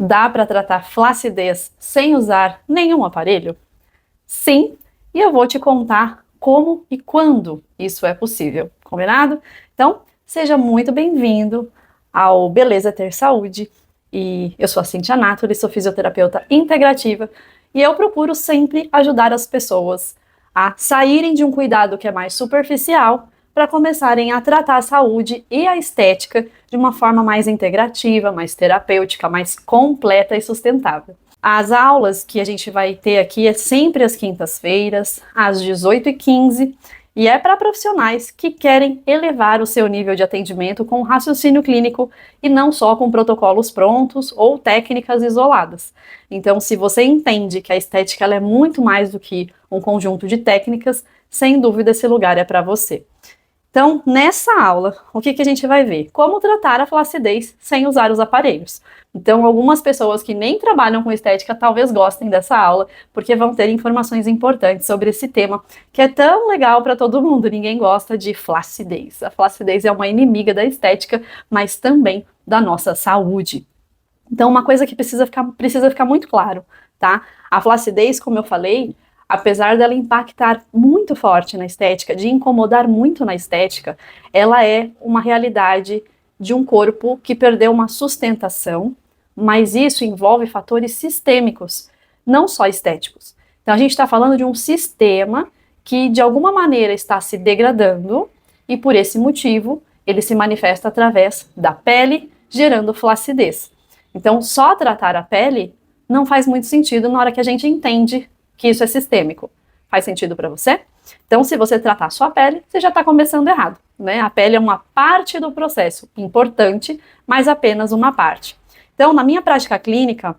Dá para tratar flacidez sem usar nenhum aparelho? Sim, e eu vou te contar como e quando isso é possível, combinado? Então, seja muito bem-vindo ao Beleza Ter Saúde, e eu sou a Cintia Natoli, sou fisioterapeuta integrativa, e eu procuro sempre ajudar as pessoas a saírem de um cuidado que é mais superficial para começarem a tratar a saúde e a estética de uma forma mais integrativa, mais terapêutica, mais completa e sustentável. As aulas que a gente vai ter aqui é sempre às quintas-feiras, às 18h15, e é para profissionais que querem elevar o seu nível de atendimento com raciocínio clínico e não só com protocolos prontos ou técnicas isoladas. Então, se você entende que a estética ela é muito mais do que um conjunto de técnicas, sem dúvida esse lugar é para você. Então, nessa aula, o que a gente vai ver? Como tratar a flacidez sem usar os aparelhos. Então, algumas pessoas que nem trabalham com estética talvez gostem dessa aula, porque vão ter informações importantes sobre esse tema, que é tão legal para todo mundo. Ninguém gosta de flacidez. A flacidez é uma inimiga da estética, mas também da nossa saúde. Então, uma coisa que precisa ficar muito claro, tá? A flacidez, como eu falei, apesar dela impactar muito forte na estética, de incomodar muito na estética, ela é uma realidade de um corpo que perdeu uma sustentação, mas isso envolve fatores sistêmicos, não só estéticos. Então a gente está falando de um sistema que de alguma maneira está se degradando e por esse motivo ele se manifesta através da pele, gerando flacidez. Então só tratar a pele não faz muito sentido na hora que a gente entende que isso é sistêmico. Faz sentido para você? Então, se você tratar a sua pele, você já está começando errado, né? A pele é uma parte do processo, importante, mas apenas uma parte. Então, na minha prática clínica,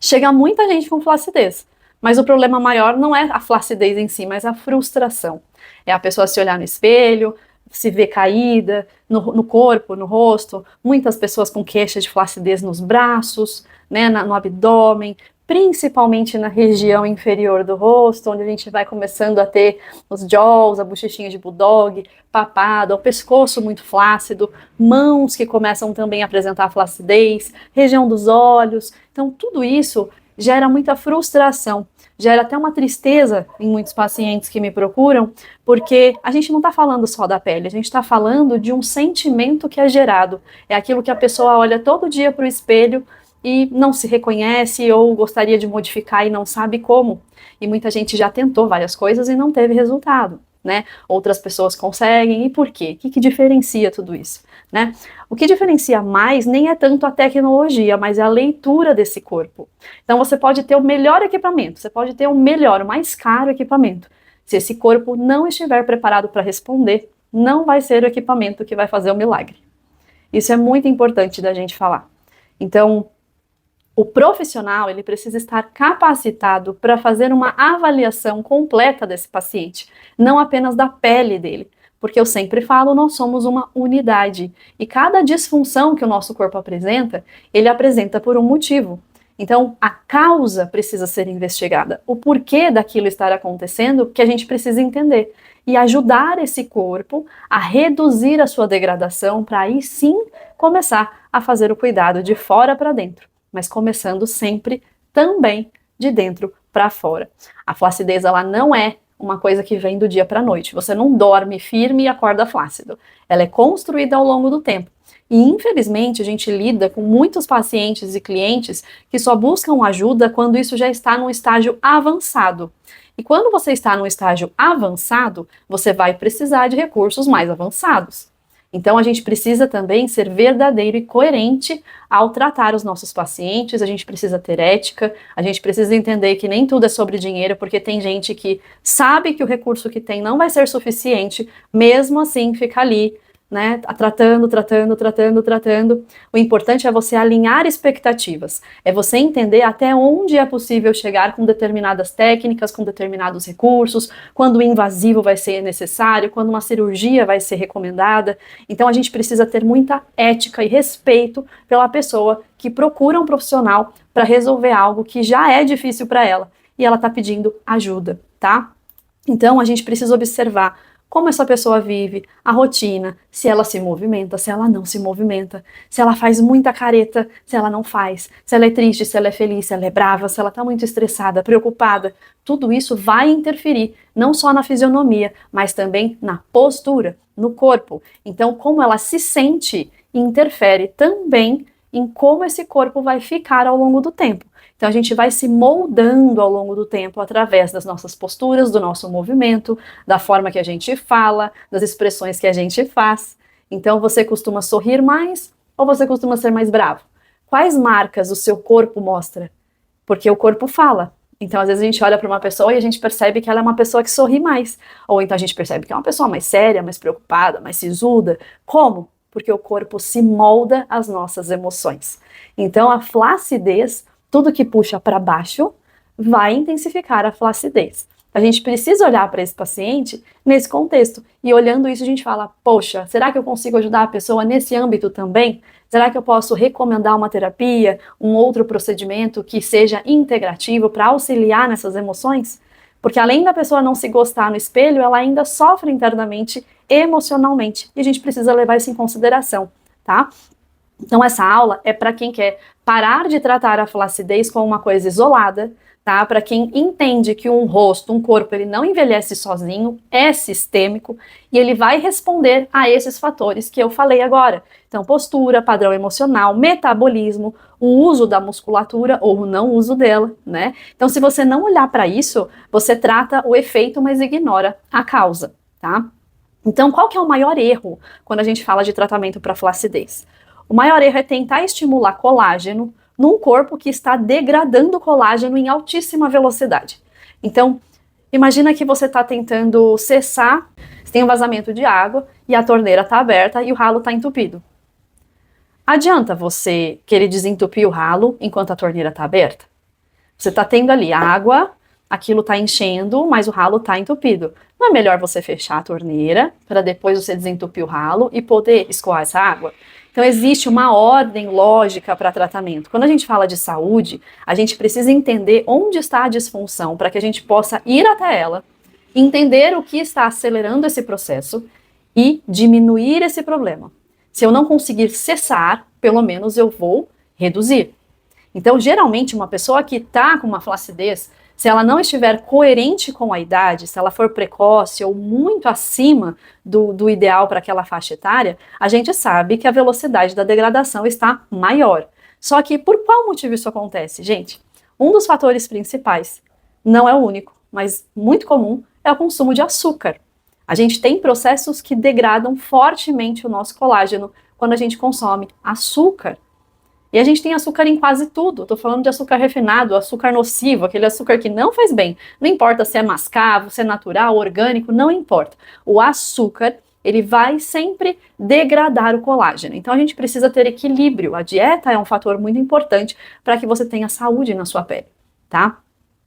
chega muita gente com flacidez, mas o problema maior não é a flacidez em si, mas a frustração. É a pessoa se olhar no espelho, se ver caída no corpo, no rosto, muitas pessoas com queixa de flacidez nos braços, né, no abdômen, principalmente na região inferior do rosto, onde a gente vai começando a ter os jaws, a bochechinha de bulldog, papada, o pescoço muito flácido, mãos que começam também a apresentar flacidez, região dos olhos. Então, tudo isso gera muita frustração, gera até uma tristeza em muitos pacientes que me procuram, porque a gente não está falando só da pele, a gente está falando de um sentimento que é gerado. É aquilo que a pessoa olha todo dia para o espelho e não se reconhece ou gostaria de modificar e não sabe como. E muita gente já tentou várias coisas e não teve resultado, né? Outras pessoas conseguem, e por quê? O que diferencia tudo isso, né? O que diferencia mais nem é tanto a tecnologia, mas é a leitura desse corpo. Então você pode ter o melhor equipamento, você pode ter o melhor, o mais caro equipamento. Se esse corpo não estiver preparado para responder, não vai ser o equipamento que vai fazer o milagre. Isso é muito importante da gente falar. Então, o profissional, ele precisa estar capacitado para fazer uma avaliação completa desse paciente, não apenas da pele dele, porque eu sempre falo, nós somos uma unidade, e cada disfunção que o nosso corpo apresenta, ele apresenta por um motivo. Então, a causa precisa ser investigada, o porquê daquilo estar acontecendo, que a gente precisa entender, e ajudar esse corpo a reduzir a sua degradação, para aí sim começar a fazer o cuidado de fora para dentro, mas começando sempre também de dentro para fora. A flacidez, ela não é uma coisa que vem do dia para a noite. Você não dorme firme e acorda flácido. Ela é construída ao longo do tempo. E infelizmente a gente lida com muitos pacientes e clientes que só buscam ajuda quando isso já está num estágio avançado. E quando você está num estágio avançado, você vai precisar de recursos mais avançados. Então a gente precisa também ser verdadeiro e coerente ao tratar os nossos pacientes, a gente precisa ter ética, a gente precisa entender que nem tudo é sobre dinheiro, porque tem gente que sabe que o recurso que tem não vai ser suficiente, mesmo assim fica ali, né, tratando. O importante é você alinhar expectativas, é você entender até onde é possível chegar com determinadas técnicas, com determinados recursos, quando o invasivo vai ser necessário, quando uma cirurgia vai ser recomendada. Então a gente precisa ter muita ética e respeito pela pessoa que procura um profissional para resolver algo que já é difícil para ela e ela está pedindo ajuda, tá? Então a gente precisa observar como essa pessoa vive, a rotina, se ela se movimenta, se ela não se movimenta, se ela faz muita careta, se ela não faz, se ela é triste, se ela é feliz, se ela é brava, se ela está muito estressada, preocupada. Tudo isso vai interferir não só na fisionomia, mas também na postura, no corpo. Então, como ela se sente interfere também em como esse corpo vai ficar ao longo do tempo. Então a gente vai se moldando ao longo do tempo através das nossas posturas, do nosso movimento, da forma que a gente fala, das expressões que a gente faz. Então você costuma sorrir mais ou você costuma ser mais bravo? Quais marcas o seu corpo mostra? Porque o corpo fala. Então às vezes a gente olha para uma pessoa e a gente percebe que ela é uma pessoa que sorri mais. Ou então a gente percebe que é uma pessoa mais séria, mais preocupada, mais sisuda. Como? Porque o corpo se molda às nossas emoções. Então a flacidez, tudo que puxa para baixo, vai intensificar a flacidez. A gente precisa olhar para esse paciente nesse contexto. E olhando isso, a gente fala, poxa, será que eu consigo ajudar a pessoa nesse âmbito também? Será que eu posso recomendar uma terapia, um outro procedimento que seja integrativo para auxiliar nessas emoções? Porque além da pessoa não se gostar no espelho, ela ainda sofre internamente, emocionalmente. E a gente precisa levar isso em consideração, tá? Então essa aula é para quem quer parar de tratar a flacidez como uma coisa isolada, tá? Para quem entende que um rosto, um corpo, ele não envelhece sozinho, é sistêmico e ele vai responder a esses fatores que eu falei agora. Então postura, padrão emocional, metabolismo, o uso da musculatura ou o não uso dela, né? Então se você não olhar para isso, você trata o efeito, mas ignora a causa, tá? Então qual que é o maior erro quando a gente fala de tratamento para flacidez? O maior erro é tentar estimular colágeno num corpo que está degradando colágeno em altíssima velocidade. Então, imagina que você está tentando cessar, você tem um vazamento de água e a torneira está aberta e o ralo está entupido. Adianta você querer desentupir o ralo enquanto a torneira está aberta? Você está tendo ali água, aquilo está enchendo, mas o ralo está entupido. Não é melhor você fechar a torneira para depois você desentupir o ralo e poder escoar essa água? Então existe uma ordem lógica para tratamento. Quando a gente fala de saúde, a gente precisa entender onde está a disfunção para que a gente possa ir até ela, entender o que está acelerando esse processo e diminuir esse problema. Se eu não conseguir cessar, pelo menos eu vou reduzir. Então, geralmente, uma pessoa que está com uma flacidez, se ela não estiver coerente com a idade, se ela for precoce ou muito acima do ideal para aquela faixa etária, a gente sabe que a velocidade da degradação está maior. Só que por qual motivo isso acontece, gente? Um dos fatores principais, não é o único, mas muito comum, é o consumo de açúcar. A gente tem processos que degradam fortemente o nosso colágeno quando a gente consome açúcar. E a gente tem açúcar em quase tudo. Estou falando de açúcar refinado, açúcar nocivo, aquele açúcar que não faz bem. Não importa se é mascavo, se é natural, orgânico, não importa. O açúcar, ele vai sempre degradar o colágeno. Então a gente precisa ter equilíbrio. A dieta é um fator muito importante para que você tenha saúde na sua pele, tá?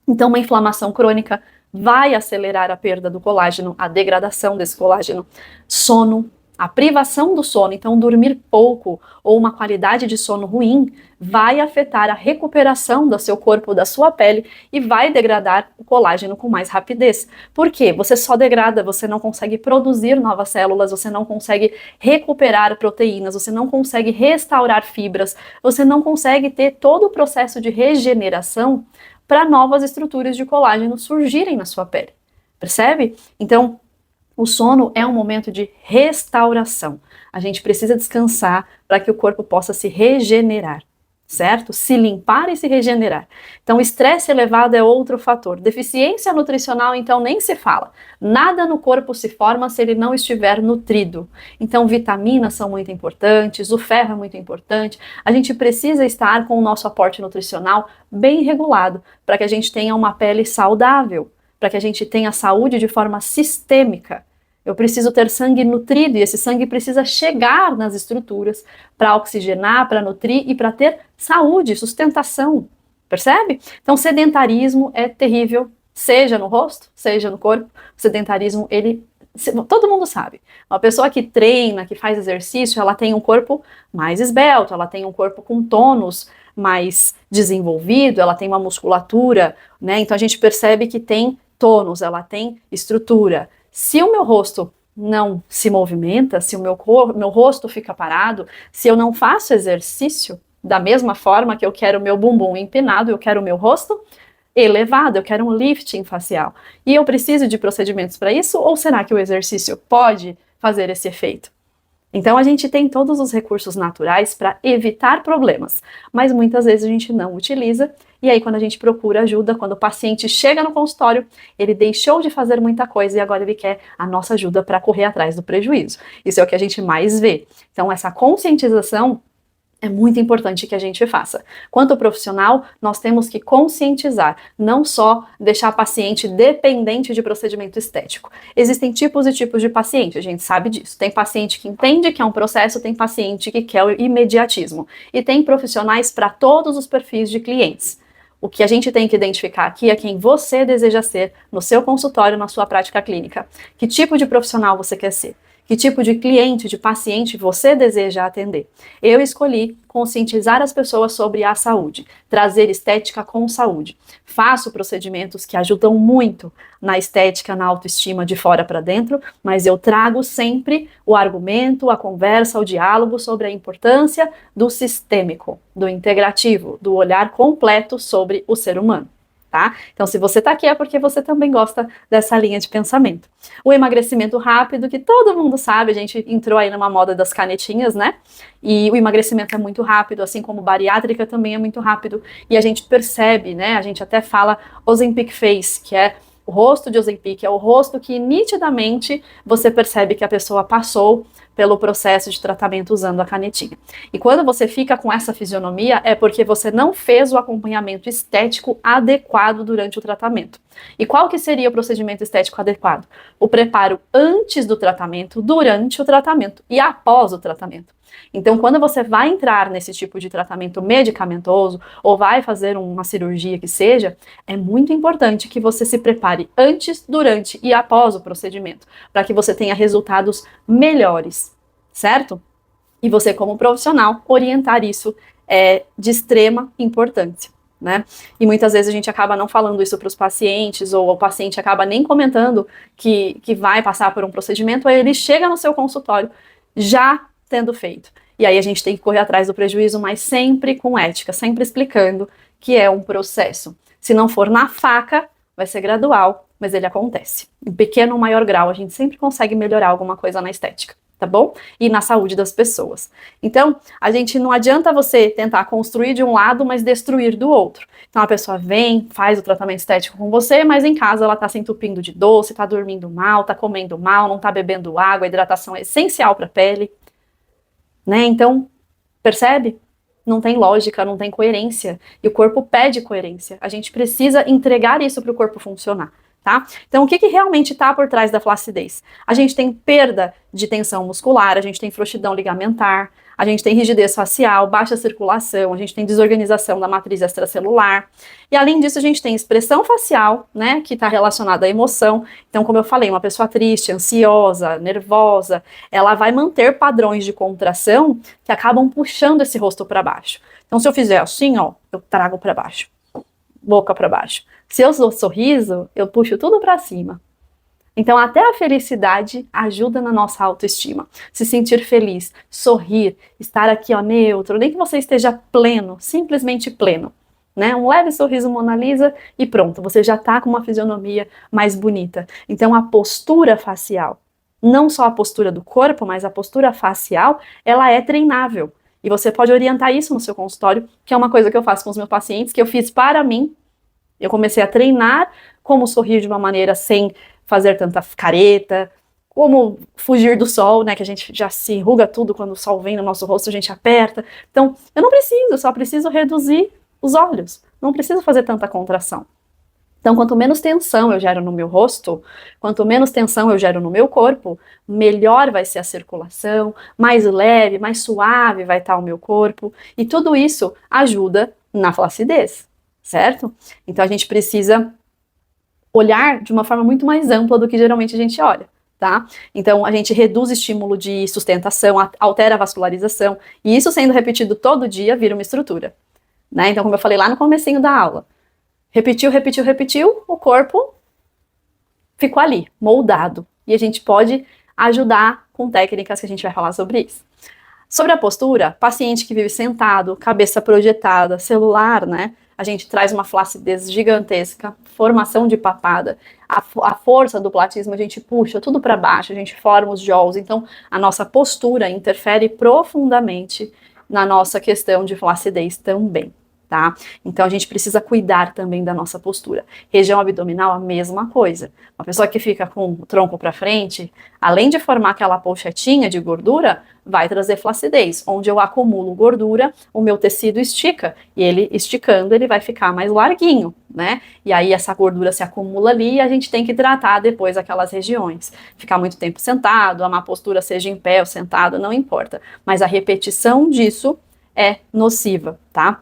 Então uma inflamação crônica vai acelerar a perda do colágeno, a degradação desse colágeno. Sono, a privação do sono, então dormir pouco ou uma qualidade de sono ruim, vai afetar a recuperação do seu corpo, da sua pele e vai degradar o colágeno com mais rapidez. Por quê? Você só degrada, você não consegue produzir novas células, você não consegue recuperar proteínas, você não consegue restaurar fibras, você não consegue ter todo o processo de regeneração para novas estruturas de colágeno surgirem na sua pele. Percebe? Então, o sono é um momento de restauração. A gente precisa descansar para que o corpo possa se regenerar, certo? Se limpar e se regenerar. Então, o estresse elevado é outro fator. Deficiência nutricional, então, nem se fala. Nada no corpo se forma se ele não estiver nutrido. Então, vitaminas são muito importantes, o ferro é muito importante. A gente precisa estar com o nosso aporte nutricional bem regulado para que a gente tenha uma pele saudável, para que a gente tenha saúde de forma sistêmica. Eu preciso ter sangue nutrido e esse sangue precisa chegar nas estruturas para oxigenar, para nutrir e para ter saúde, sustentação. Percebe? Então, sedentarismo é terrível, seja no rosto, seja no corpo. O sedentarismo, todo mundo sabe. Uma pessoa que treina, que faz exercício, ela tem um corpo mais esbelto, ela tem um corpo com tônus mais desenvolvido, ela tem uma musculatura, né? Então a gente percebe que tem tônus, ela tem estrutura. Se o meu rosto não se movimenta, se o meu rosto fica parado, se eu não faço exercício, da mesma forma que eu quero o meu bumbum empinado, eu quero o meu rosto elevado, eu quero um lifting facial. E eu preciso de procedimentos para isso? Ou será que o exercício pode fazer esse efeito? Então a gente tem todos os recursos naturais para evitar problemas, mas muitas vezes a gente não utiliza, e aí quando a gente procura ajuda, quando o paciente chega no consultório, ele deixou de fazer muita coisa e agora ele quer a nossa ajuda para correr atrás do prejuízo. Isso é o que a gente mais vê. Então essa conscientização é muito importante que a gente faça. Quanto profissional, nós temos que conscientizar, não só deixar a paciente dependente de procedimento estético. Existem tipos e tipos de paciente, a gente sabe disso. Tem paciente que entende que é um processo, tem paciente que quer o imediatismo. E tem profissionais para todos os perfis de clientes. O que a gente tem que identificar aqui é quem você deseja ser no seu consultório, na sua prática clínica. Que tipo de profissional você quer ser? Que tipo de cliente, de paciente você deseja atender? Eu escolhi conscientizar as pessoas sobre a saúde, trazer estética com saúde. Faço procedimentos que ajudam muito na estética, na autoestima de fora para dentro, mas eu trago sempre o argumento, a conversa, o diálogo sobre a importância do sistêmico, do integrativo, do olhar completo sobre o ser humano. Tá? Então, se você está aqui é porque você também gosta dessa linha de pensamento. O emagrecimento rápido, que todo mundo sabe, a gente entrou aí numa moda das canetinhas, né? E o emagrecimento é muito rápido, assim como bariátrica também é muito rápido. E a gente percebe, né? A gente até fala Ozempic Face, que é o rosto de Ozempic, é o rosto que nitidamente você percebe que a pessoa passou pelo processo de tratamento usando a canetinha. E quando você fica com essa fisionomia, é porque você não fez o acompanhamento estético adequado durante o tratamento. E qual que seria o procedimento estético adequado? O preparo antes do tratamento, durante o tratamento e após o tratamento. Então, quando você vai entrar nesse tipo de tratamento medicamentoso ou vai fazer uma cirurgia que seja, é muito importante que você se prepare antes, durante e após o procedimento, para que você tenha resultados melhores, certo? E você, como profissional, orientar isso é de extrema importância. Né? E muitas vezes a gente acaba não falando isso para os pacientes, ou o paciente acaba nem comentando que vai passar por um procedimento, aí ele chega no seu consultório já tendo feito. E aí a gente tem que correr atrás do prejuízo, mas sempre com ética, sempre explicando que é um processo. Se não for na faca, vai ser gradual, mas ele acontece. Em pequeno ou maior grau, a gente sempre consegue melhorar alguma coisa na estética, tá bom? E na saúde das pessoas. Então, a gente não adianta você tentar construir de um lado, mas destruir do outro. Então, a pessoa vem, faz o tratamento estético com você, mas em casa ela tá se entupindo de doce, tá dormindo mal, tá comendo mal, não tá bebendo água, a hidratação é essencial para a pele. Né? Então, percebe? Não tem lógica, não tem coerência. E o corpo pede coerência. A gente precisa entregar isso para o corpo funcionar. Tá? Então, o que realmente está por trás da flacidez? A gente tem perda de tensão muscular, a gente tem frouxidão ligamentar, a gente tem rigidez facial, baixa circulação, a gente tem desorganização da matriz extracelular. E além disso, a gente tem expressão facial, né, que está relacionada à emoção. Então, como eu falei, uma pessoa triste, ansiosa, nervosa, ela vai manter padrões de contração que acabam puxando esse rosto para baixo. Então, se eu fizer assim, ó, eu trago para baixo, boca para baixo. Se eu dou sorriso, eu puxo tudo para cima. Então, até a felicidade ajuda na nossa autoestima. Se sentir feliz, sorrir, estar aqui, ó, neutro, nem que você esteja pleno, simplesmente pleno. Né? Um leve sorriso Mona Lisa e pronto, você já tá com uma fisionomia mais bonita. Então, a postura facial, não só a postura do corpo, mas a postura facial, ela é treinável. E você pode orientar isso no seu consultório, que é uma coisa que eu faço com os meus pacientes, que eu fiz para mim. Eu comecei a treinar como sorrir de uma maneira sem fazer tanta careta, como fugir do sol, né, que a gente já se enruga tudo quando o sol vem no nosso rosto, a gente aperta. Então, eu não preciso, eu só preciso reduzir os olhos, não preciso fazer tanta contração. Então, quanto menos tensão eu gero no meu rosto, quanto menos tensão eu gero no meu corpo, melhor vai ser a circulação, mais leve, mais suave vai estar o meu corpo, e tudo isso ajuda na flacidez. Certo? Então a gente precisa olhar de uma forma muito mais ampla do que geralmente a gente olha, tá? Então a gente reduz estímulo de sustentação, altera a vascularização, e isso sendo repetido todo dia vira uma estrutura, né? Então, como eu falei lá no comecinho da aula, repetiu, o corpo ficou ali, moldado, e a gente pode ajudar com técnicas que a gente vai falar sobre isso. Sobre a postura, paciente que vive sentado, cabeça projetada, celular, né? A gente traz uma flacidez gigantesca, formação de papada, a força do platismo, a gente puxa tudo para baixo, a gente forma os jaws, então a nossa postura interfere profundamente na nossa questão de flacidez também. Tá? Então a gente precisa cuidar também da nossa postura. Região abdominal, a mesma coisa. Uma pessoa que fica com o tronco para frente, além de formar aquela pochetinha de gordura, vai trazer flacidez. Onde eu acumulo gordura, o meu tecido estica, e ele esticando, ele vai ficar mais larguinho, né? E aí essa gordura se acumula ali e a gente tem que hidratar depois aquelas regiões. Ficar muito tempo sentado, a má postura seja em pé ou sentado, não importa. Mas a repetição disso é nociva, tá?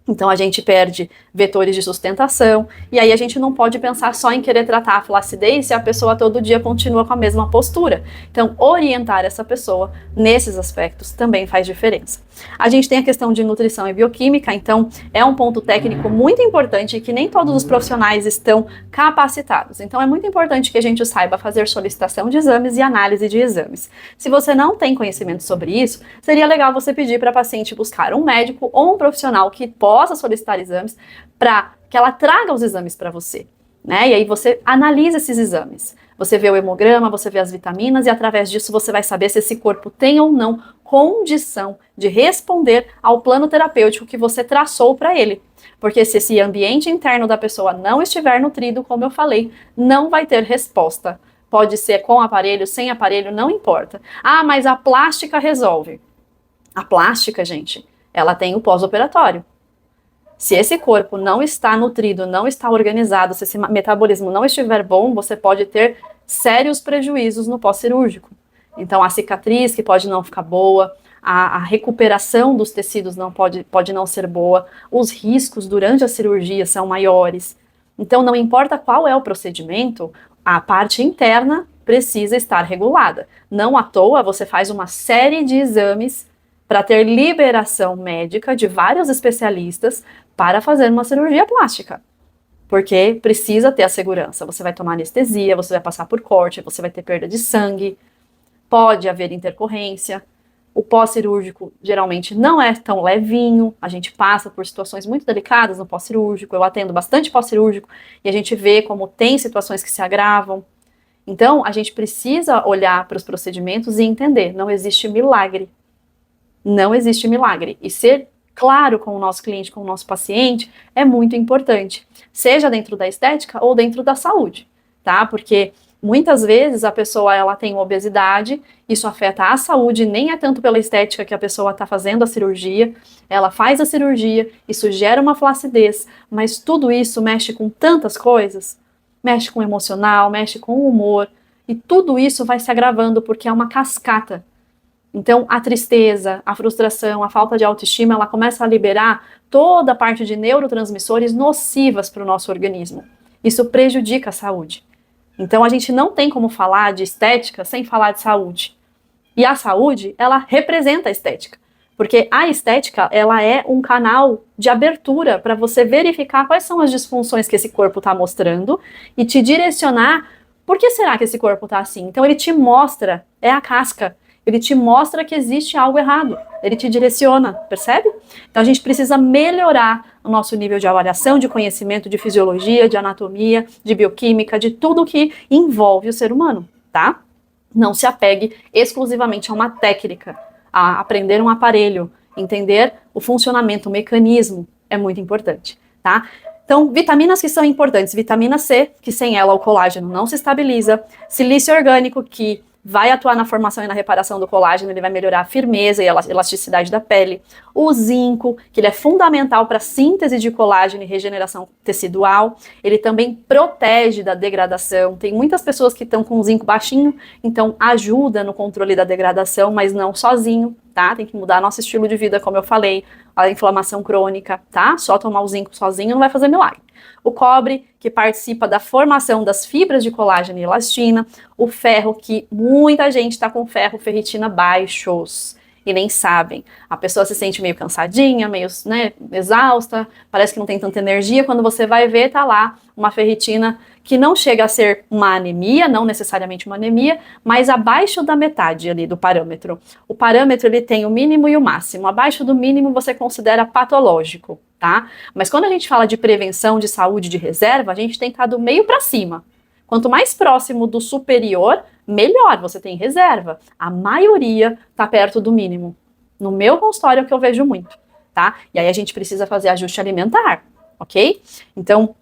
Então a gente perde vetores de sustentação, e aí a gente não pode pensar só em querer tratar a flacidez se a pessoa todo dia continua com a mesma postura. Então orientar essa pessoa nesses aspectos também faz diferença. A gente tem a questão de nutrição e bioquímica, então é um ponto técnico muito importante que nem todos os profissionais estão capacitados. Então é muito importante que a gente saiba fazer solicitação de exames e análise de exames. Se você não tem conhecimento sobre isso, seria legal você pedir para a paciente buscar um médico ou um profissional que possa solicitar exames para que ela traga os exames para você, né? E aí você analisa esses exames. Você vê o hemograma, você vê as vitaminas e através disso você vai saber se esse corpo tem ou não condição de responder ao plano terapêutico que você traçou para ele. Porque se esse ambiente interno da pessoa não estiver nutrido, como eu falei, não vai ter resposta. Pode ser com aparelho, sem aparelho, não importa. Ah, mas a plástica resolve. A plástica, gente, ela tem o pós-operatório. Se esse corpo não está nutrido, não está organizado, se esse metabolismo não estiver bom, você pode ter sérios prejuízos no pós-cirúrgico. Então, a cicatriz que pode não ficar boa, a recuperação dos tecidos pode não ser boa, os riscos durante a cirurgia são maiores. Então, não importa qual é o procedimento, a parte interna precisa estar regulada. Não à toa, você faz uma série de exames para ter liberação médica de vários especialistas para fazer uma cirurgia plástica. Porque precisa ter a segurança. Você vai tomar anestesia, você vai passar por corte, você vai ter perda de sangue, pode haver intercorrência. O pós-cirúrgico geralmente não é tão levinho, a gente passa por situações muito delicadas no pós-cirúrgico, eu atendo bastante pós-cirúrgico e a gente vê como tem situações que se agravam. Então, a gente precisa olhar para os procedimentos e entender, não existe milagre. Não existe milagre. E ser claro com o nosso cliente, com o nosso paciente, é muito importante. Seja dentro da estética ou dentro da saúde, tá? Porque muitas vezes a pessoa ela tem obesidade, isso afeta a saúde, nem é tanto pela estética que a pessoa está fazendo a cirurgia, ela faz a cirurgia, isso gera uma flacidez, mas tudo isso mexe com tantas coisas, mexe com o emocional, mexe com o humor, e tudo isso vai se agravando porque é uma cascata. Então, a tristeza, a frustração, a falta de autoestima, ela começa a liberar toda a parte de neurotransmissores nocivas para o nosso organismo. Isso prejudica a saúde. Então, a gente não tem como falar de estética sem falar de saúde. E a saúde, ela representa a estética. Porque a estética, ela é um canal de abertura para você verificar quais são as disfunções que esse corpo está mostrando e te direcionar por que será que esse corpo está assim. Então, ele te mostra, é a casca. Ele te mostra que existe algo errado, ele te direciona, percebe? Então a gente precisa melhorar o nosso nível de avaliação, de conhecimento de fisiologia, de anatomia, de bioquímica, de tudo que envolve o ser humano, tá? Não se apegue exclusivamente a uma técnica, a aprender um aparelho, entender o funcionamento, o mecanismo, é muito importante, tá? Então, vitaminas que são importantes, vitamina C, que sem ela o colágeno não se estabiliza, silício orgânico, que vai atuar na formação e na reparação do colágeno, ele vai melhorar a firmeza e a elasticidade da pele. O zinco, que ele é fundamental para a síntese de colágeno e regeneração tecidual. Ele também protege da degradação. Tem muitas pessoas que estão com o zinco baixinho, então ajuda no controle da degradação, mas não sozinho, tá? Tem que mudar nosso estilo de vida, como eu falei, a inflamação crônica, tá? Só tomar o zinco sozinho não vai fazer milagre. O cobre, que participa da formação das fibras de colágeno e elastina. O ferro, que muita gente está com ferro, ferritina baixos. e nem sabem. A pessoa se sente meio cansadinha, meio, né, exausta, parece que não tem tanta energia. Quando você vai ver, tá lá uma ferritina que não chega a ser uma anemia, não necessariamente uma anemia, mas abaixo da metade ali do parâmetro. O parâmetro ele tem o mínimo e o máximo. Abaixo do mínimo você considera patológico, tá? Mas quando a gente fala de prevenção, de saúde, de reserva, a gente tem que estar do meio para cima. Quanto mais próximo do superior, melhor você tem reserva. A maioria está perto do mínimo. No meu consultório é o que eu vejo muito, tá? E aí a gente precisa fazer ajuste alimentar, ok? Então,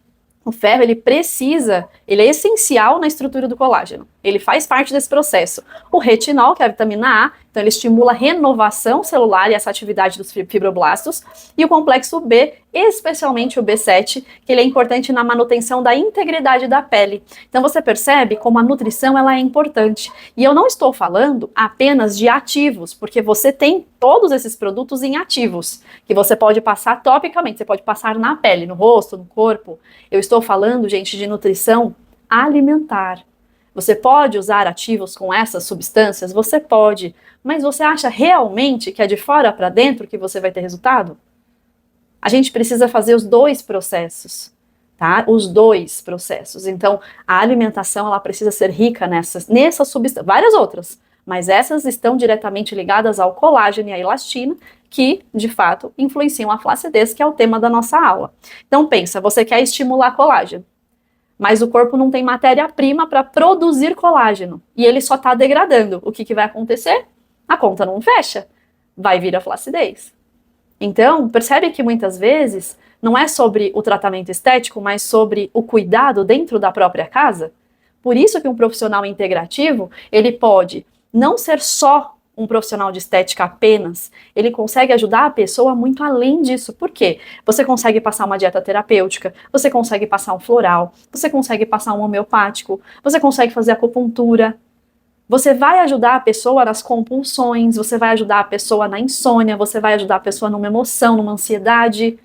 o ferro, ele é essencial na estrutura do colágeno. Ele faz parte desse processo. O retinol, que é a vitamina A, então ele estimula a renovação celular e essa atividade dos fibroblastos. E o complexo B, especialmente o B7, que ele é importante na manutenção da integridade da pele. Então você percebe como a nutrição ela é importante. E eu não estou falando apenas de ativos, porque você tem todos esses produtos em ativos, que você pode passar topicamente, você pode passar na pele, no rosto, no corpo. Eu estou falando, gente, de nutrição alimentar. Você pode usar ativos com essas substâncias? Você pode, mas você acha realmente que é de fora para dentro que você vai ter resultado? A gente precisa fazer os dois processos, tá? Os dois processos. Então, a alimentação ela precisa ser rica nessas substâncias, várias outras, mas essas estão diretamente ligadas ao colágeno e à elastina, que, de fato, influenciam a flacidez, que é o tema da nossa aula. Então, pensa, você quer estimular colágeno, mas o corpo não tem matéria-prima para produzir colágeno, e ele só está degradando. O que vai acontecer? A conta não fecha, vai vir a flacidez. Então, percebe que muitas vezes não é sobre o tratamento estético, mas sobre o cuidado dentro da própria casa? Por isso que um profissional integrativo, ele pode não ser só um profissional de estética apenas, ele consegue ajudar a pessoa muito além disso. Por quê? Você consegue passar uma dieta terapêutica, você consegue passar um floral, você consegue passar um homeopático, você consegue fazer acupuntura. Você vai ajudar a pessoa nas compulsões, você vai ajudar a pessoa na insônia, você vai ajudar a pessoa numa emoção, numa ansiedade.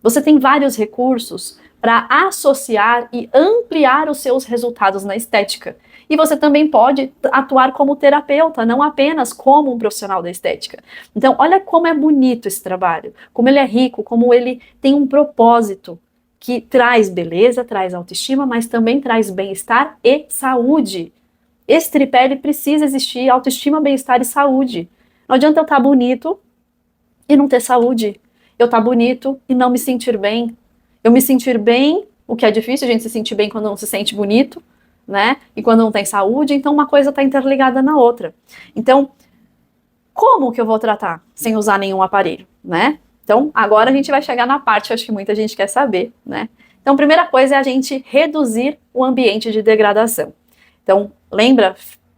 Você tem vários recursos para associar e ampliar os seus resultados na estética. E você também pode atuar como terapeuta, não apenas como um profissional da estética. Então, olha como é bonito esse trabalho, como ele é rico, como ele tem um propósito que traz beleza, traz autoestima, mas também traz bem-estar e saúde. Esse tripé ele precisa existir, autoestima, bem-estar e saúde. Não adianta eu estar bonito e não ter saúde. Eu estar bonito e não me sentir bem. Eu me sentir bem, o que é difícil, a gente se sentir bem quando não se sente bonito, né? E quando não tem saúde, então uma coisa está interligada na outra. Então, como que eu vou tratar sem usar nenhum aparelho, né? Então, agora a gente vai chegar na parte que acho que muita gente quer saber, né? Então, a primeira coisa é a gente reduzir o ambiente de degradação. Então, lembra?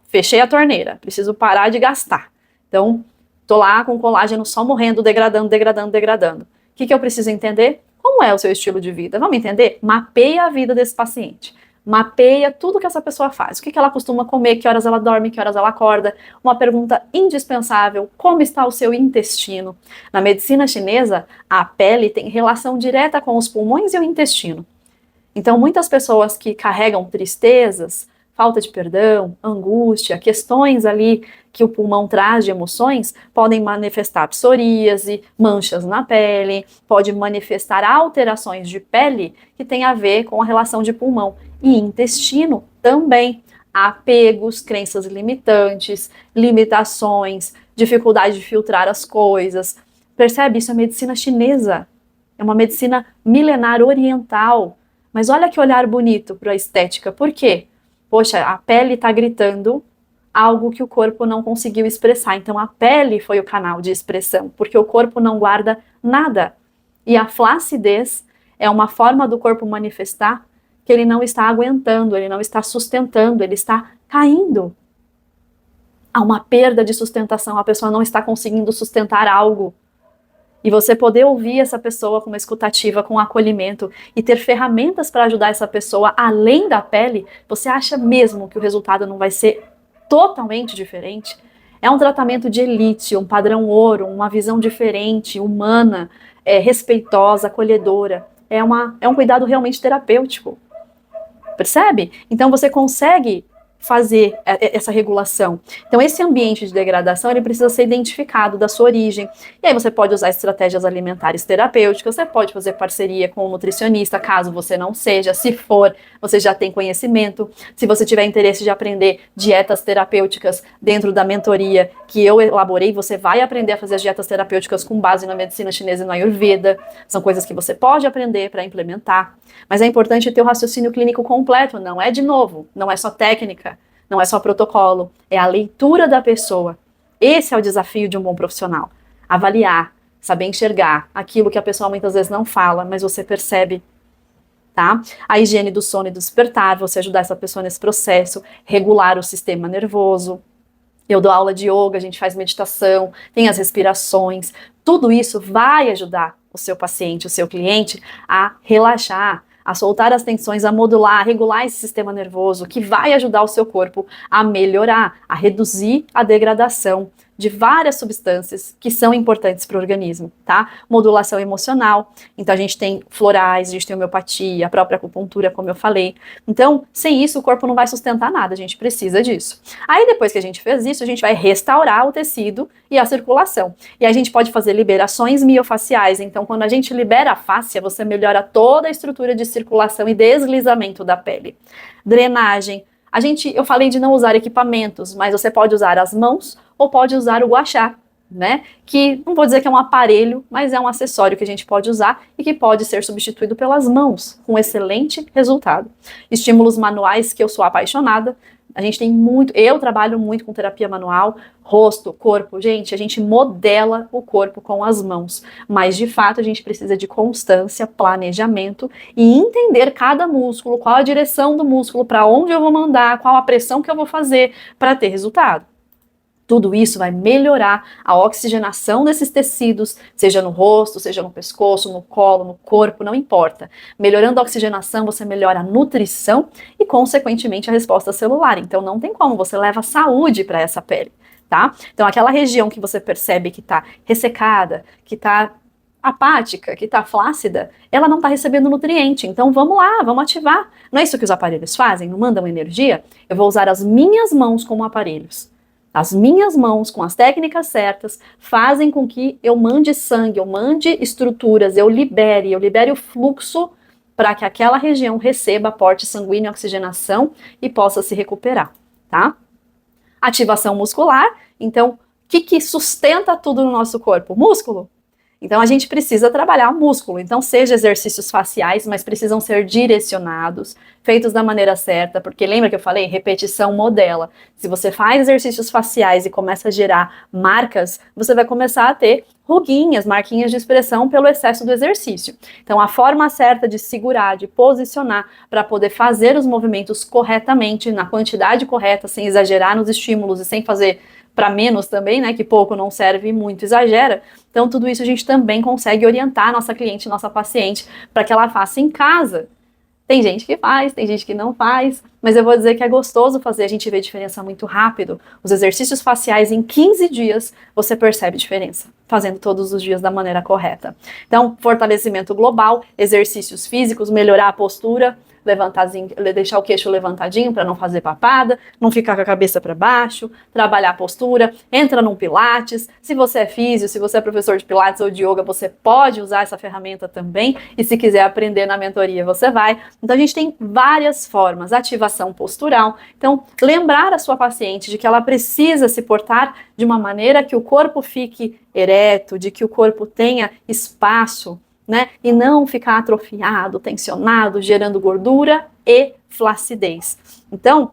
Fechei a torneira, preciso parar de gastar. Então, tô lá com o colágeno só morrendo, degradando, degradando, degradando. O que eu preciso entender? Como é o seu estilo de vida? Vamos entender? Mapeia a vida desse paciente. Mapeia tudo que essa pessoa faz. O que ela costuma comer, que horas ela dorme, que horas ela acorda. Uma pergunta indispensável, como está o seu intestino? Na medicina chinesa, a pele tem relação direta com os pulmões e o intestino. Então, muitas pessoas que carregam tristezas, falta de perdão, angústia, questões ali que o pulmão traz de emoções, podem manifestar psoríase, manchas na pele, pode manifestar alterações de pele que tem a ver com a relação de pulmão. E intestino também. Apegos, crenças limitantes, limitações, dificuldade de filtrar as coisas. Percebe? Isso é medicina chinesa. É uma medicina milenar oriental. Mas olha que olhar bonito para a estética. Por quê? Poxa, a pele está gritando algo que o corpo não conseguiu expressar. Então a pele foi o canal de expressão, porque o corpo não guarda nada. E a flacidez é uma forma do corpo manifestar que ele não está aguentando, ele não está sustentando, ele está caindo. Há uma perda de sustentação, a pessoa não está conseguindo sustentar algo. E você poder ouvir essa pessoa com uma escutativa, com um acolhimento e ter ferramentas para ajudar essa pessoa além da pele, você acha mesmo que o resultado não vai ser totalmente diferente? É um tratamento de elite, um padrão ouro, uma visão diferente, humana, respeitosa, acolhedora. É um cuidado realmente terapêutico. Percebe? Então você consegue fazer essa regulação. Então, esse ambiente de degradação, ele precisa ser identificado da sua origem. E aí você pode usar estratégias alimentares terapêuticas, você pode fazer parceria com um nutricionista, caso você não seja. Se for, você já tem conhecimento. Se você tiver interesse de aprender dietas terapêuticas dentro da mentoria que eu elaborei, você vai aprender a fazer as dietas terapêuticas com base na medicina chinesa e no Ayurveda. São coisas que você pode aprender para implementar. Mas é importante ter o raciocínio clínico completo, não é de novo, não é só técnica, não é só protocolo, é a leitura da pessoa. Esse é o desafio de um bom profissional. Avaliar, saber enxergar aquilo que a pessoa muitas vezes não fala, mas você percebe, tá? A higiene do sono e do despertar, você ajudar essa pessoa nesse processo, regular o sistema nervoso. Eu dou aula de yoga, a gente faz meditação, tem as respirações. Tudo isso vai ajudar o seu paciente, o seu cliente a relaxar, a soltar as tensões, a modular, a regular esse sistema nervoso, que vai ajudar o seu corpo a melhorar, a reduzir a degradação de várias substâncias que são importantes para o organismo, tá? Modulação emocional, então a gente tem florais, a gente tem homeopatia, a própria acupuntura, como eu falei. Então, sem isso, o corpo não vai sustentar nada, a gente precisa disso. Aí, depois que a gente fez isso, a gente vai restaurar o tecido e a circulação. E a gente pode fazer liberações miofaciais, então quando a gente libera a fáscia, você melhora toda a estrutura de circulação e deslizamento da pele. Drenagem. Eu falei de não usar equipamentos, mas você pode usar as mãos ou pode usar o gua sha, né? Que não vou dizer que é um aparelho, mas é um acessório que a gente pode usar e que pode ser substituído pelas mãos, com excelente resultado. Estímulos manuais, que eu sou apaixonada. A gente tem muito, eu trabalho muito com terapia manual, rosto, corpo, gente, a gente modela o corpo com as mãos, mas de fato a gente precisa de constância, planejamento e entender cada músculo, qual a direção do músculo, para onde eu vou mandar, qual a pressão que eu vou fazer para ter resultado. Tudo isso vai melhorar a oxigenação desses tecidos, seja no rosto, seja no pescoço, no colo, no corpo, não importa. Melhorando a oxigenação, você melhora a nutrição e, consequentemente, a resposta celular. Então, não tem como, você leva saúde para essa pele, tá? Então, aquela região que você percebe que está ressecada, que está apática, que está flácida, ela não está recebendo nutriente. Então, vamos lá, vamos ativar. Não é isso que os aparelhos fazem? Não mandam energia? Eu vou usar as minhas mãos como aparelhos. As minhas mãos, com as técnicas certas, fazem com que eu mande sangue, eu mande estruturas, eu libere o fluxo para que aquela região receba aporte sanguíneo e oxigenação e possa se recuperar, tá? Ativação muscular, então, o que sustenta tudo no nosso corpo? Músculo. Então, a gente precisa trabalhar o músculo. Então, seja exercícios faciais, mas precisam ser direcionados, feitos da maneira certa, porque lembra que eu falei? Repetição modela. Se você faz exercícios faciais e começa a gerar marcas, você vai começar a ter ruguinhas, marquinhas de expressão pelo excesso do exercício. Então, a forma certa de segurar, de posicionar, para poder fazer os movimentos corretamente, na quantidade correta, sem exagerar nos estímulos e sem fazer para menos também, né, que pouco não serve e muito exagera. Então, tudo isso a gente também consegue orientar a nossa cliente, nossa paciente, para que ela faça em casa. Tem gente que faz, tem gente que não faz, mas eu vou dizer que é gostoso fazer, a gente vê diferença muito rápido. Os exercícios faciais, em 15 dias, você percebe diferença, fazendo todos os dias da maneira correta. Então, fortalecimento global, exercícios físicos, melhorar a postura, deixar o queixo levantadinho para não fazer papada, não ficar com a cabeça para baixo, trabalhar a postura, entra num pilates. Se você é físio, se você é professor de pilates ou de yoga, você pode usar essa ferramenta também, e se quiser aprender na mentoria, você vai. Então a gente tem várias formas, ativação postural. Então, lembrar a sua paciente de que ela precisa se portar de uma maneira que o corpo fique ereto, de que o corpo tenha espaço, né? E não ficar atrofiado, tensionado, gerando gordura e flacidez. Então,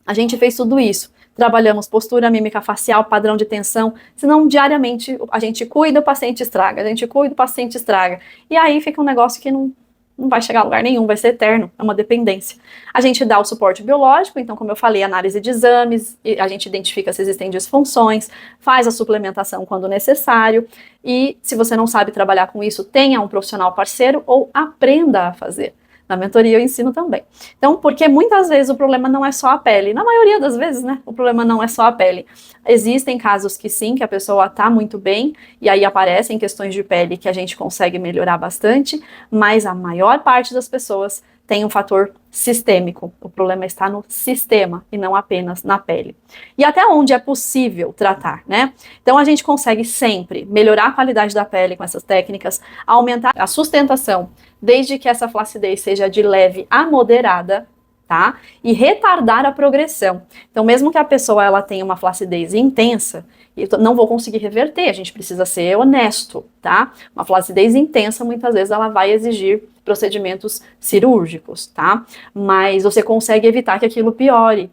a gente fez tudo isso. Trabalhamos postura, mímica facial, padrão de tensão, senão diariamente a gente cuida, o paciente estraga, a gente cuida, o paciente estraga. E aí fica um negócio que não vai chegar a lugar nenhum, vai ser eterno, é uma dependência. A gente dá o suporte biológico, então, como eu falei, análise de exames, a gente identifica se existem disfunções, faz a suplementação quando necessário, e se você não sabe trabalhar com isso, tenha um profissional parceiro ou aprenda a fazer. Na mentoria eu ensino também. Então, porque muitas vezes o problema não é só a pele. Na maioria das vezes, né? O problema não é só a pele. Existem casos que sim, que a pessoa tá muito bem, e aí aparecem questões de pele que a gente consegue melhorar bastante, mas a maior parte das pessoas tem um fator sistêmico. O problema está no sistema e não apenas na pele. E até onde é possível tratar, né? Então a gente consegue sempre melhorar a qualidade da pele com essas técnicas, aumentar a sustentação, desde que essa flacidez seja de leve a moderada, tá? E retardar a progressão. Então, mesmo que a pessoa ela tenha uma flacidez intensa, eu não vou conseguir reverter, a gente precisa ser honesto, tá? Uma flacidez intensa, muitas vezes, ela vai exigir procedimentos cirúrgicos, tá? Mas você consegue evitar que aquilo piore,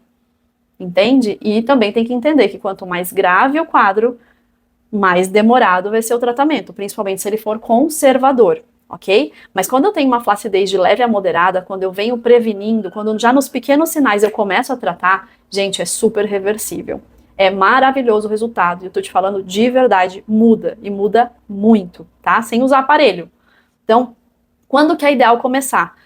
entende? E também tem que entender que quanto mais grave o quadro, mais demorado vai ser o tratamento, principalmente se ele for conservador. Ok? Mas quando eu tenho uma flacidez de leve a moderada, quando eu venho prevenindo, quando já nos pequenos sinais eu começo a tratar, gente, é super reversível. É maravilhoso o resultado. Eu tô te falando de verdade, muda. E muda muito, tá? Sem usar aparelho. Então, quando que é ideal começar?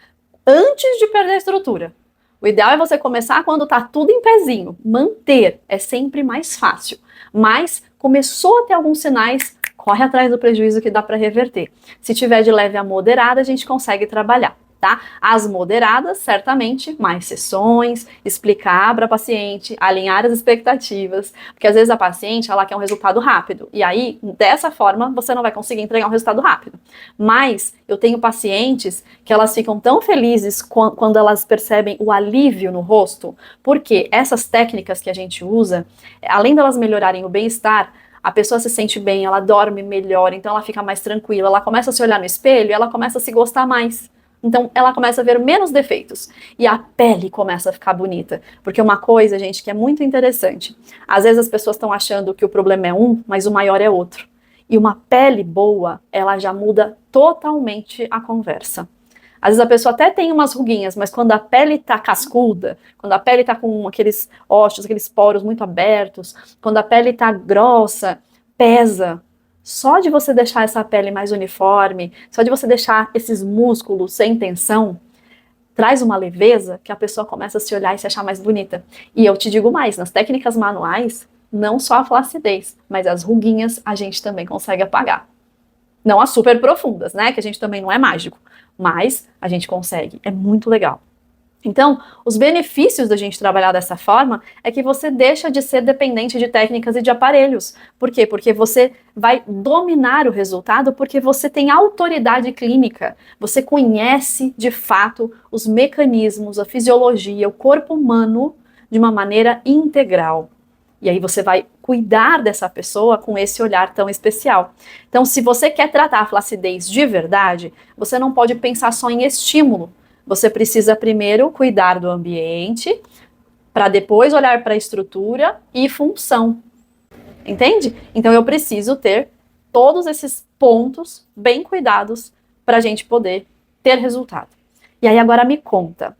Antes de perder a estrutura. O ideal é você começar quando tá tudo em pezinho. Manter é sempre mais fácil. Mas começou a ter alguns sinais, corre atrás do prejuízo que dá para reverter. Se tiver de leve a moderada, a gente consegue trabalhar, tá? As moderadas, certamente, mais sessões, explicar para a paciente, alinhar as expectativas, porque às vezes a paciente, ela quer um resultado rápido, e aí, dessa forma, você não vai conseguir entregar um resultado rápido. Mas eu tenho pacientes que elas ficam tão felizes quando elas percebem o alívio no rosto, porque essas técnicas que a gente usa, além delas melhorarem o bem-estar, a pessoa se sente bem, ela dorme melhor, então ela fica mais tranquila, ela começa a se olhar no espelho e ela começa a se gostar mais. Então ela começa a ver menos defeitos e a pele começa a ficar bonita. Porque uma coisa, gente, que é muito interessante, às vezes as pessoas estão achando que o problema é um, mas o maior é outro. E uma pele boa, ela já muda totalmente a conversa. Às vezes a pessoa até tem umas ruguinhas, mas quando a pele tá cascuda, quando a pele tá com aqueles ossos, aqueles poros muito abertos, quando a pele tá grossa, pesa. Só de você deixar essa pele mais uniforme, só de você deixar esses músculos sem tensão, traz uma leveza que a pessoa começa a se olhar e se achar mais bonita. E eu te digo mais, nas técnicas manuais, não só a flacidez, mas as ruguinhas a gente também consegue apagar. Não as super profundas, né? Que a gente também não é mágico. Mas a gente consegue. É muito legal. Então, os benefícios da gente trabalhar dessa forma é que você deixa de ser dependente de técnicas e de aparelhos. Por quê? Porque você vai dominar o resultado porque você tem autoridade clínica. Você conhece, de fato, os mecanismos, a fisiologia, o corpo humano de uma maneira integral. E aí você vai cuidar dessa pessoa com esse olhar tão especial. Então, se você quer tratar a flacidez de verdade, você não pode pensar só em estímulo. Você precisa primeiro cuidar do ambiente, para depois olhar para a estrutura e função. Entende? Então eu preciso ter todos esses pontos bem cuidados para a gente poder ter resultado. E aí agora me conta,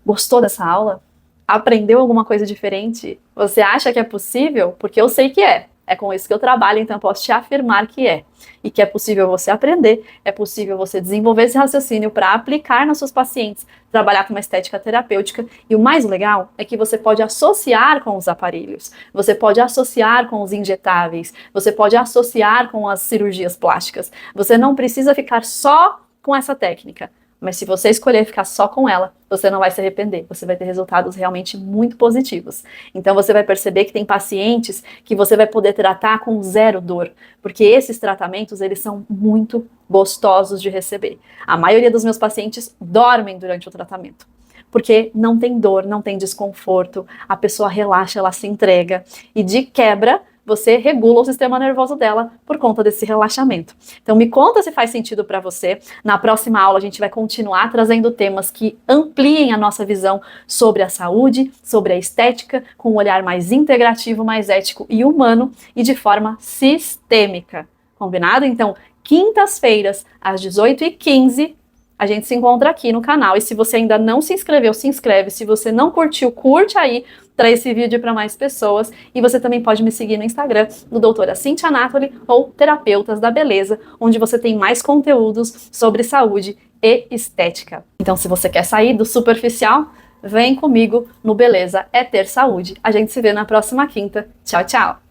gostou dessa aula? Aprendeu alguma coisa diferente? Você acha que é possível? Porque eu sei que é. É com isso que eu trabalho, então eu posso te afirmar que é. E que é possível você aprender, é possível você desenvolver esse raciocínio para aplicar nos seus pacientes, trabalhar com uma estética terapêutica. E o mais legal é que você pode associar com os aparelhos, você pode associar com os injetáveis, você pode associar com as cirurgias plásticas. Você não precisa ficar só com essa técnica. Mas se você escolher ficar só com ela, você não vai se arrepender. Você vai ter resultados realmente muito positivos. Então você vai perceber que tem pacientes que você vai poder tratar com zero dor. Porque esses tratamentos, eles são muito gostosos de receber. A maioria dos meus pacientes dormem durante o tratamento. Porque não tem dor, não tem desconforto, a pessoa relaxa, ela se entrega. E de quebra, você regula o sistema nervoso dela por conta desse relaxamento. Então me conta se faz sentido para você. Na próxima aula a gente vai continuar trazendo temas que ampliem a nossa visão sobre a saúde, sobre a estética, com um olhar mais integrativo, mais ético e humano e de forma sistêmica. Combinado? Então, quintas-feiras, às 18h15, a gente se encontra aqui no canal. E se você ainda não se inscreveu, se inscreve. Se você não curtiu, curte aí para esse vídeo para mais pessoas. E você também pode me seguir no Instagram, no Doutora Cynthia Anatoly ou Terapeutas da Beleza, onde você tem mais conteúdos sobre saúde e estética. Então, se você quer sair do superficial, vem comigo no Beleza é Ter Saúde. A gente se vê na próxima quinta. Tchau, tchau!